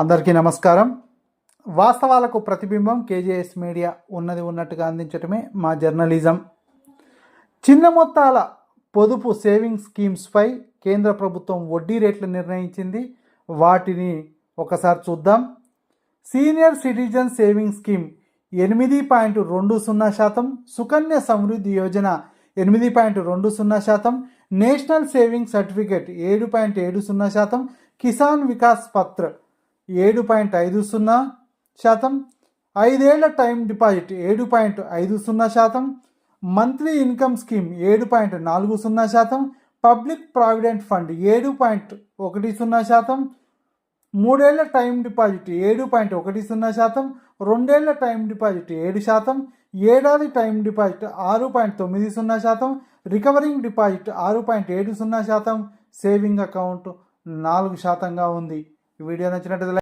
అందరికీ నమస్కారం. వాస్తవాలకు ప్రతిబింబం కేజేఎస్ మీడియా ఉన్నది ఉన్నట్టుగా అందించడమే మా జర్నలిజం. చిన్న మొత్తాల పొదుపు సేవింగ్స్ స్కీమ్స్పై కేంద్ర ప్రభుత్వం వడ్డీ రేట్లు నిర్ణయించింది. వాటిని ఒకసారి చూద్దాం. Senior citizen saving scheme 8.20%, Sukanya Samriddhi Yojana 8.20%, national saving certificate 7.70%, Kisan Vikas Patra 7.50%, 5 ఏళ్ల time deposit 7.50%, monthly income scheme 7.40%, public provident fund 7.10%, 3 ఏళ్ల టైం డిపాజిట్ 7.10%, 2 ఏళ్ల టైం డిపాజిట్ 7%, ఏడాది time deposit 6.90%, recurring deposit 6.70%, saving account 4%గా ఉంది. ఈ వీడియో నచ్చినట్లయితే